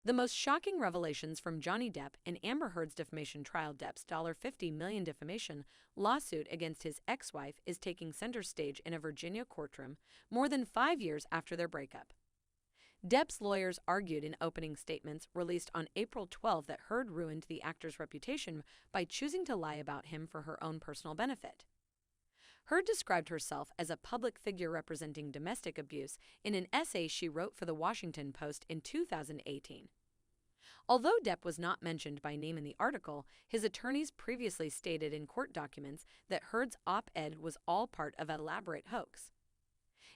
The most shocking revelations from Johnny Depp in Amber Heard's defamation trial. Depp's $50 million defamation lawsuit against his ex-wife is taking center stage in a Virginia courtroom more than 5 years after their breakup. Depp's lawyers argued in opening statements released on April 12 that Heard ruined the actor's reputation by choosing to lie about him for her own personal benefit. Heard described herself as a public figure representing domestic abuse in an essay she wrote for The Washington Post in 2018. Although Depp was not mentioned by name in the article, his attorneys previously stated in court documents that Heard's op-ed was all part of an elaborate hoax.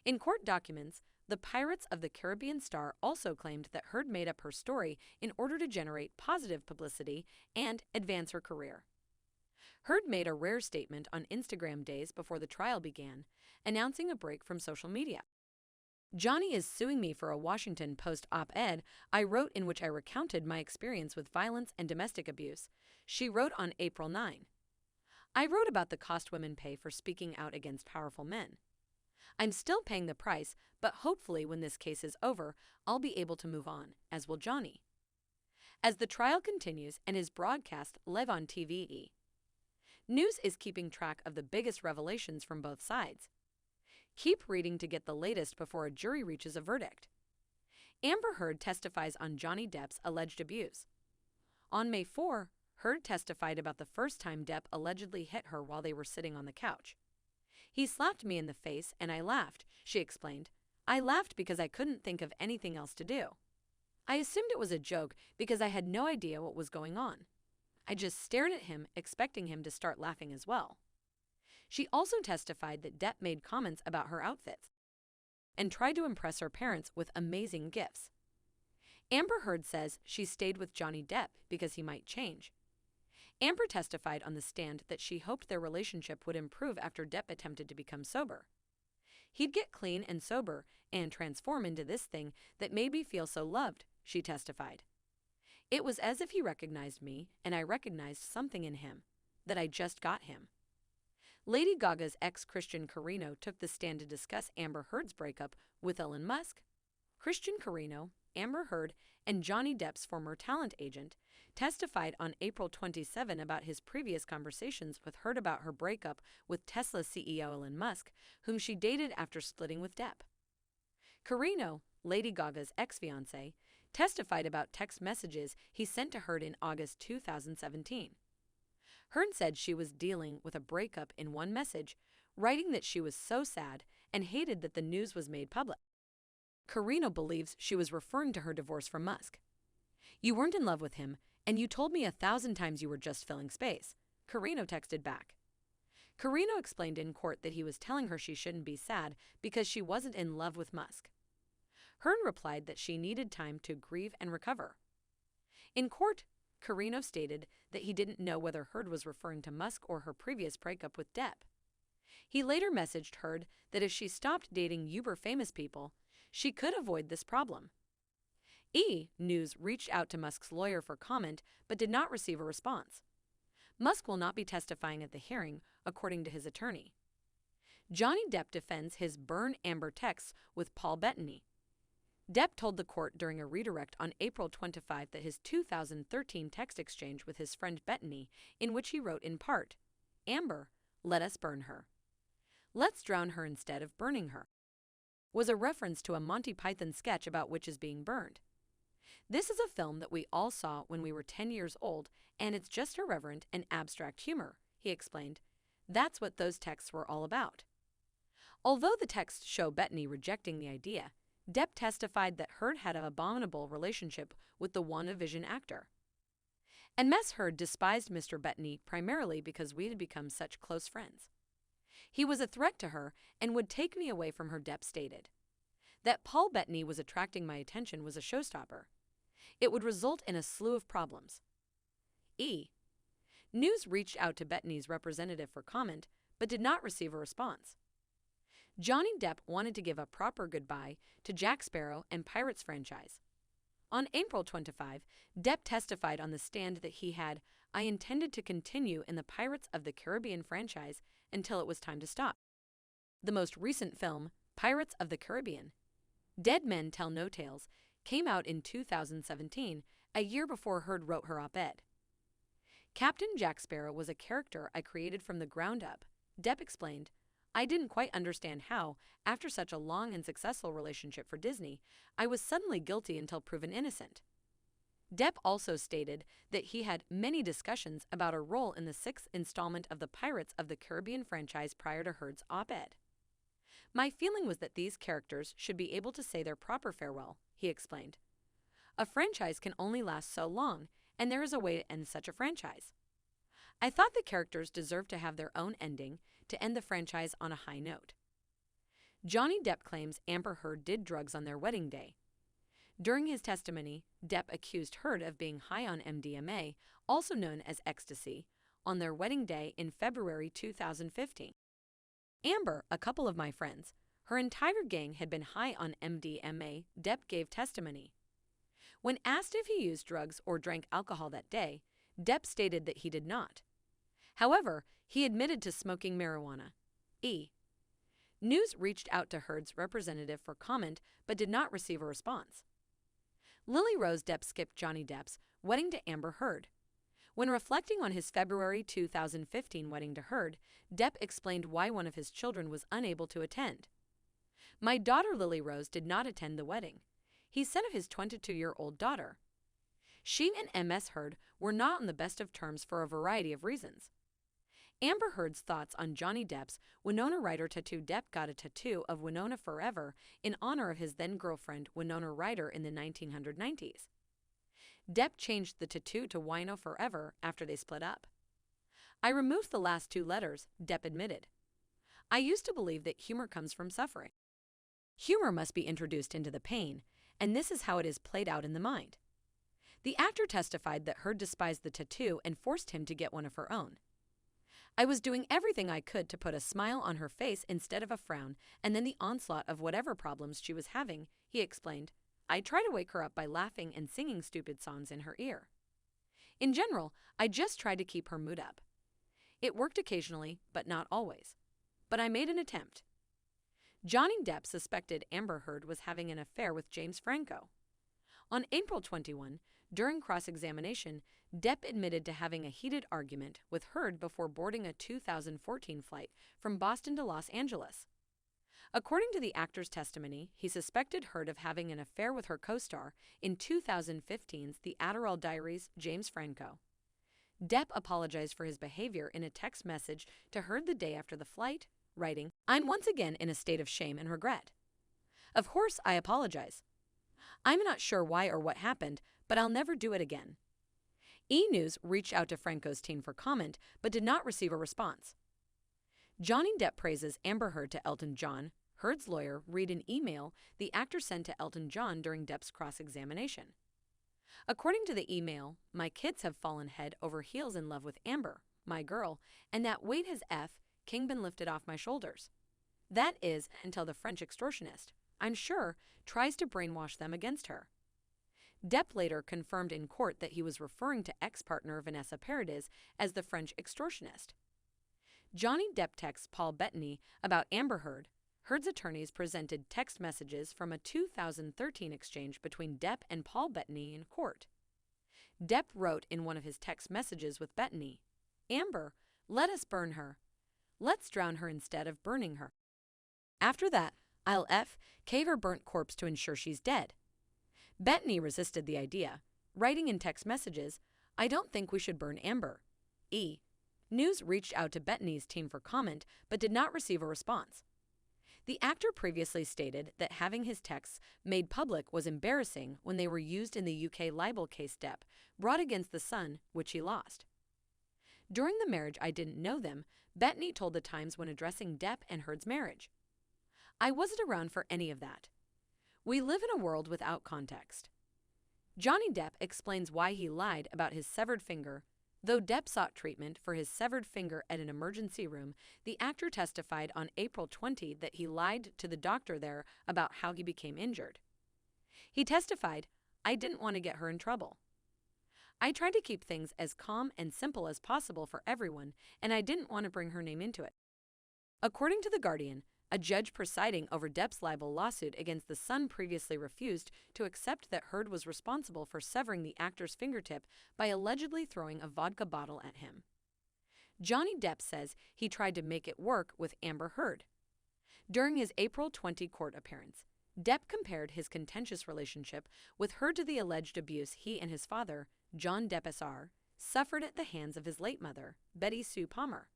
In court documents, the Pirates of the Caribbean star also claimed that Heard made up her story in order to generate positive publicity and advance her career. Heard made a rare statement on Instagram days before the trial began, announcing a break from social media. "Johnny is suing me for a Washington Post op-ed I wrote in which I recounted my experience with violence and domestic abuse," she wrote on April 9. "I wrote about the cost women pay for speaking out against powerful men. I'm still paying the price, but hopefully when this case is over, I'll be able to move on, as will Johnny." As the trial continues and is broadcast live on TVE, News is keeping track of the biggest revelations from both sides. Keep reading to get the latest before a jury reaches a verdict. Amber Heard testifies on Johnny Depp's alleged abuse. On May 4, Heard testified about the first time Depp allegedly hit her while they were sitting on the couch. "He slapped me in the face and I laughed," she explained. "I laughed because I couldn't think of anything else to do. I assumed it was a joke because I had no idea what was going on. I just stared at him, expecting him to start laughing as well." She also testified that Depp made comments about her outfits and tried to impress her parents with amazing gifts. Amber Heard says she stayed with Johnny Depp because he might change. Amber testified on the stand that she hoped their relationship would improve after Depp attempted to become sober. "He'd get clean and sober and transform into this thing that made me feel so loved," she testified. "It was as if he recognized me and I recognized something in him, that I just got him." Lady Gaga's ex Christian Carino took the stand to discuss Amber Heard's breakup with Elon Musk. Christian Carino, Amber Heard, and Johnny Depp's former talent agent testified on April 27 about his previous conversations with Heard about her breakup with Tesla CEO Elon Musk, whom she dated after splitting with Depp. Carino, Lady Gaga's ex-fiancé, testified about text messages he sent to Heard in August 2017. Heard said she was dealing with a breakup in one message, writing that she was so sad and hated that the news was made public. Carino believes she was referring to her divorce from Musk. "You weren't in love with him, and you told me 1,000 times you were just filling space," Carino texted back. Carino explained in court that he was telling her she shouldn't be sad because she wasn't in love with Musk. Heard replied that she needed time to grieve and recover. In court, Carino stated that he didn't know whether Heard was referring to Musk or her previous breakup with Depp. He later messaged Heard that if she stopped dating uber-famous people, she could avoid this problem. News reached out to Musk's lawyer for comment but did not receive a response. Musk will not be testifying at the hearing, according to his attorney. Johnny Depp defends his "burn Amber" texts with Paul Bettany. Depp told the court during a redirect on April 25 that his 2013 text exchange with his friend Bettany, in which he wrote in part, "Amber, let us burn her. Let's drown her instead of burning her," was a reference to a Monty Python sketch about witches being burned. "This is a film that we all saw when we were 10 years old, and it's just irreverent and abstract humor," he explained. "That's what those texts were all about." Although the texts show Bettany rejecting the idea, Depp testified that Heard had an abominable relationship with the WandaVision actor. "And Ms. Heard despised Mr. Bettany primarily because we had become such close friends. He was a threat to her and would take me away from her," Depp stated. "That Paul Bettany was attracting my attention was a showstopper. It would result in a slew of problems." News reached out to Bettany's representative for comment, but did not receive a response. Johnny Depp wanted to give a proper goodbye to Jack Sparrow and Pirates franchise. On April 25, Depp testified on the stand that he had, "I intended to continue in the Pirates of the Caribbean franchise until it was time to stop." The most recent film, Pirates of the Caribbean, Dead Men Tell No Tales, came out in 2017, a year before Heard wrote her op-ed. Captain Jack Sparrow was a character I created from the ground up, Depp explained. I didn't quite understand how, after such a long and successful relationship for Disney, I was suddenly guilty until proven innocent. Depp also stated that he had many discussions about a role in the 6th installment of the Pirates of the Caribbean franchise prior to Heard's op-ed. My feeling was that these characters should be able to say their proper farewell, he explained. A franchise can only last so long, and there is a way to end such a franchise. I thought the characters deserved to have their own ending to end the franchise on a high note. Johnny Depp claims Amber Heard did drugs on their wedding day. During his testimony, Depp accused Heard of being high on MDMA, also known as ecstasy, on their wedding day in February 2015. Amber, a couple of my friends, her entire gang had been high on MDMA, Depp gave testimony. When asked if he used drugs or drank alcohol that day, Depp stated that he did not. However, he admitted to smoking marijuana. News reached out to Heard's representative for comment but did not receive a response. Lily Rose Depp skipped Johnny Depp's wedding to Amber Heard. When reflecting on his February 2015 wedding to Heard, Depp explained why one of his children was unable to attend. My daughter Lily Rose did not attend the wedding, he said of his 22-year-old daughter. She and MS Heard were not on the best of terms for a variety of reasons. Amber Heard's thoughts on Johnny Depp's Winona Ryder tattoo. Depp got a tattoo of Winona forever in honor of his then-girlfriend Winona Ryder in the 1990s. Depp changed the tattoo to Wino forever after they split up. I removed the last 2 letters, Depp admitted. I used to believe that humor comes from suffering. Humor must be introduced into the pain, and this is how it is played out in the mind. The actor testified that Heard despised the tattoo and forced him to get one of her own. I was doing everything I could to put a smile on her face instead of a frown, and then the onslaught of whatever problems she was having, he explained. I try to wake her up by laughing and singing stupid songs in her ear. In general, I just tried to keep her mood up. It worked occasionally, but not always. But I made an attempt. Johnny Depp suspected Amber Heard was having an affair with James Franco. On April 21, during cross-examination, Depp admitted to having a heated argument with Heard before boarding a 2014 flight from Boston to Los Angeles. According to the actor's testimony, he suspected Heard of having an affair with her co-star in 2015's The Adderall Diaries, James Franco. Depp apologized for his behavior in a text message to Heard the day after the flight, writing, "I'm once again in a state of shame and regret. Of course, I apologize. I'm not sure why or what happened, but I'll never do it again." E! News reached out to Franco's team for comment, but did not receive a response. Johnny Depp praises Amber Heard to Elton John. Heard's lawyer read an email the actor sent to Elton John during Depp's cross-examination. According to the email, my kids have fallen head over heels in love with Amber, my girl, and that weight has been lifted off my shoulders. That is, until the French extortionist, I'm sure, tries to brainwash them against her. Depp later confirmed in court that he was referring to ex-partner Vanessa Paradis as the French extortionist. Johnny Depp texts Paul Bettany about Amber Heard. Heard's attorneys presented text messages from a 2013 exchange between Depp and Paul Bettany in court. Depp wrote in one of his text messages with Bettany, "Amber, let us burn her. Let's drown her instead of burning her. After that, I'll cave her burnt corpse to ensure she's dead." Bettany resisted the idea, writing in text messages, "I don't think we should burn Amber." News reached out to Bettany's team for comment, but did not receive a response. The actor previously stated that having his texts made public was embarrassing when they were used in the UK libel case Depp brought against the Sun, which he lost. During the marriage I didn't know them, Bettany told The Times when addressing Depp and Heard's marriage. "I wasn't around for any of that. We live in a world without context." Johnny Depp explains why he lied about his severed finger. Though Depp sought treatment for his severed finger at an emergency room, the actor testified on April 20 that he lied to the doctor there about how he became injured. He testified, "I didn't want to get her in trouble. I tried to keep things as calm and simple as possible for everyone, and I didn't want to bring her name into it." According to The Guardian, A judge presiding over Depp's libel lawsuit against the Sun previously refused to accept that Heard was responsible for severing the actor's fingertip by allegedly throwing a vodka bottle at him. Johnny Depp says he tried to make it work with Amber Heard. During his April 20 court appearance, Depp compared his contentious relationship with Heard to the alleged abuse he and his father, John Depp Sr., suffered at the hands of his late mother, Betty Sue Palmer.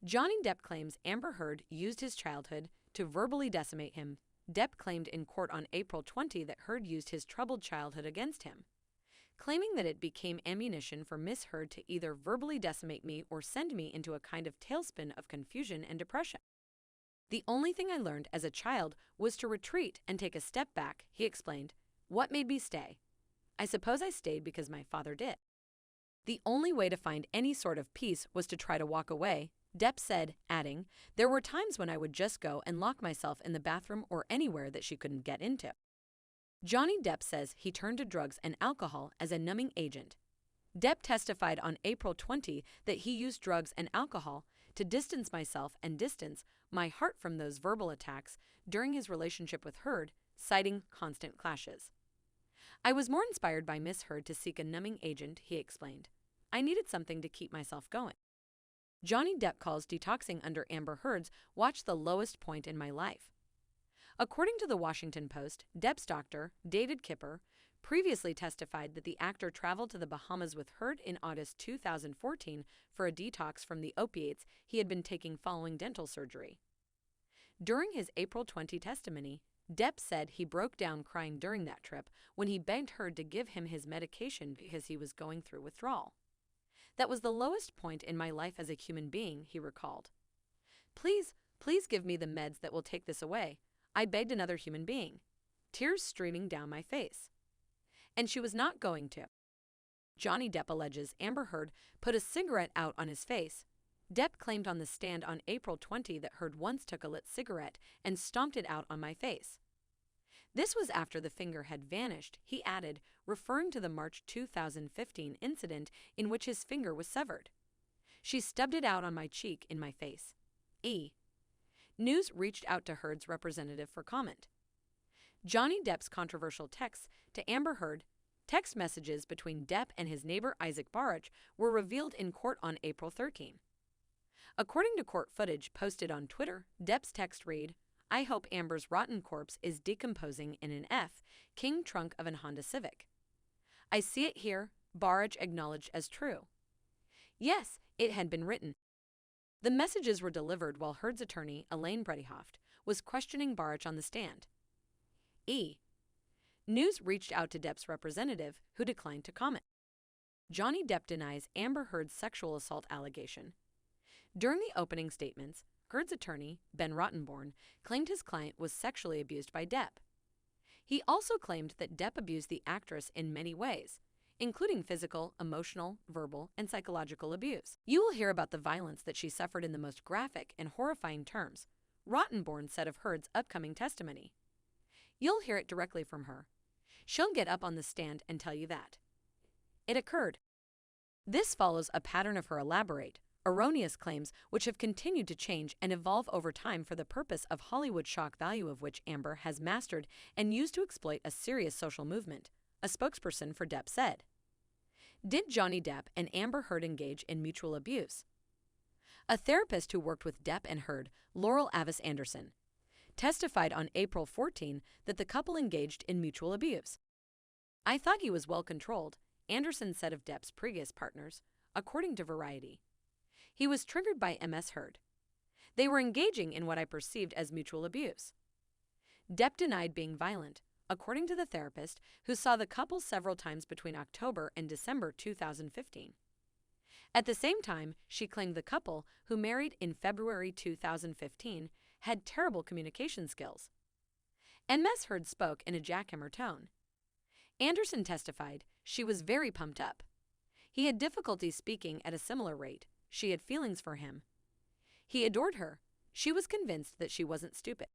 Johnny Depp claims Amber Heard used his childhood to verbally decimate him. Depp claimed in court on April 20 that Heard used his troubled childhood against him, claiming that it became ammunition for Miss Heard to either verbally decimate me or send me into a kind of tailspin of confusion and depression. The only thing I learned as a child was to retreat and take a step back, he explained. What made me stay? I suppose I stayed because my father did. The only way to find any sort of peace was to try to walk away, Depp said, adding, there were times when I would just go and lock myself in the bathroom or anywhere that she couldn't get into. Johnny Depp says he turned to drugs and alcohol as a numbing agent. Depp testified on April 20 that he used drugs and alcohol to distance myself and distance my heart from those verbal attacks during his relationship with Heard, citing constant clashes. I was more inspired by Miss Heard to seek a numbing agent, he explained. I needed something to keep myself going. Johnny Depp calls detoxing under Amber Heard's watch the lowest point in my life. According to the Washington Post, Depp's doctor, David Kipper, previously testified that the actor traveled to the Bahamas with Heard in August 2014 for a detox from the opiates he had been taking following dental surgery. During his April 20 testimony, Depp said he broke down crying during that trip when he begged Heard to give him his medication because he was going through withdrawal. That was the lowest point in my life as a human being, he recalled. Please give me the meds that will take this away, I begged another human being, tears streaming down my face. And she was not going to. Johnny Depp alleges Amber Heard put a cigarette out on his face. Depp claimed on the stand on April 20 that Heard once took a lit cigarette and stomped it out on my face. This was after the finger had vanished, he added, referring to the March 2015 incident in which his finger was severed. She stubbed it out on my cheek in my face. News reached out to Heard's representative for comment. Johnny Depp's controversial texts to Amber Heard, text messages between Depp and his neighbor Isaac Barach, were revealed in court on April 13. According to court footage posted on Twitter, Depp's text read, I hope Amber's rotten corpse is decomposing in an King trunk of an Honda Civic. I see it here, Barach acknowledged as true. Yes, it had been written. The messages were delivered while Heard's attorney, Elaine Bredehoft, was questioning Barach on the stand. News reached out to Depp's representative, who declined to comment. Johnny Depp denies Amber Heard's sexual assault allegation. During the opening statements, Heard's attorney, Ben Rottenborn, claimed his client was sexually abused by Depp. He also claimed that Depp abused the actress in many ways, including physical, emotional, verbal, and psychological abuse. You will hear about the violence that she suffered in the most graphic and horrifying terms, Rottenborn said of Heard's upcoming testimony. You'll hear it directly from her. She'll get up on the stand and tell you that. It occurred. This follows a pattern of her elaborate, erroneous claims which have continued to change and evolve over time for the purpose of Hollywood shock value, of which Amber has mastered and used to exploit a serious social movement, a spokesperson for Depp said. Did Johnny Depp and Amber Heard engage in mutual abuse? A therapist who worked with Depp and Heard, Laurel Avis Anderson, testified on April 14 that the couple engaged in mutual abuse. I thought he was well controlled, Anderson said of Depp's previous partners, according to Variety. He was triggered by Ms. Heard. They were engaging in what I perceived as mutual abuse. Depp denied being violent, according to the therapist, who saw the couple several times between October and December 2015. At the same time, she claimed the couple, who married in February 2015, had terrible communication skills. Ms. Heard spoke in a jackhammer tone. Anderson testified she was very pumped up. He had difficulty speaking at a similar rate. She had feelings for him. He adored her. She was convinced that she wasn't stupid.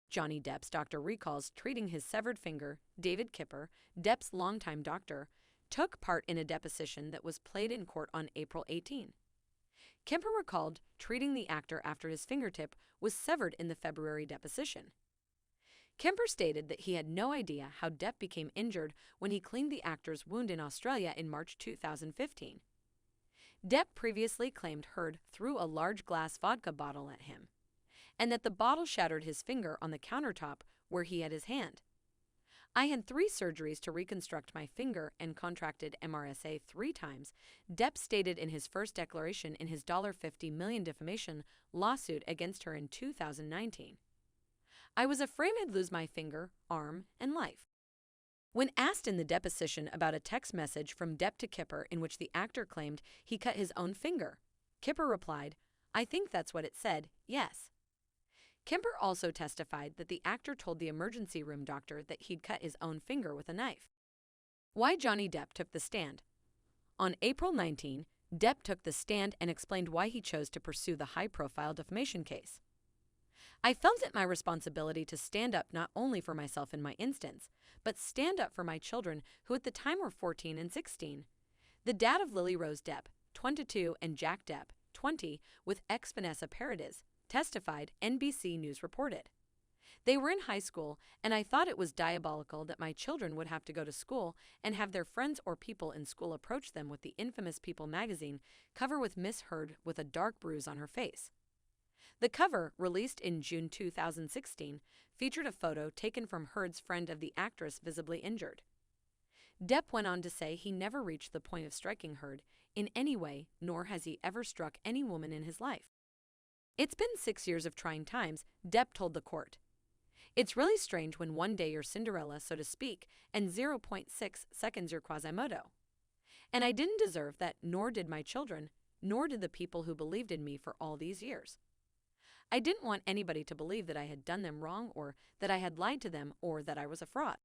Johnny Depp's doctor recalls treating his severed finger. David Kipper, Depp's longtime doctor, took part in a deposition that was played in court on April 18. Kemper recalled treating the actor after his fingertip was severed in the February deposition. Kemper stated that he had no idea how Depp became injured when he cleaned the actor's wound in Australia in March 2015. Depp previously claimed Heard threw a large glass vodka bottle at him, and that the bottle shattered his finger on the countertop where he had his hand. I had 3 surgeries to reconstruct my finger and contracted MRSA 3 times, Depp stated in his first declaration in his $50 million defamation lawsuit against her in 2019. I was afraid I'd lose my finger, arm, and life. When asked in the deposition about a text message from Depp to Kemper in which the actor claimed he cut his own finger, Kemper replied, "I think that's what it said, yes." Kemper also testified that the actor told the emergency room doctor that he'd cut his own finger with a knife. Why Johnny Depp took the stand. On April 19, Depp took the stand and explained why he chose to pursue the high-profile defamation case. I felt it my responsibility to stand up not only for myself in my instance, but stand up for my children who at the time were 14 and 16. The dad of Lily Rose Depp, 22, and Jack Depp, 20, with ex-Vanessa Paradis, testified, NBC News reported. They were in high school, and I thought it was diabolical that my children would have to go to school and have their friends or people in school approach them with the infamous People magazine cover with Miss Heard with a dark bruise on her face. The cover, released in June 2016, featured a photo taken from Heard's friend of the actress visibly injured. Depp went on to say he never reached the point of striking Heard in any way, nor has he ever struck any woman in his life. It's been 6 years of trying times, Depp told the court. It's really strange when one day you're Cinderella, so to speak, and 0.6 seconds you're Quasimodo. And I didn't deserve that, nor did my children, nor did the people who believed in me for all these years. I didn't want anybody to believe that I had done them wrong or that I had lied to them or that I was a fraud.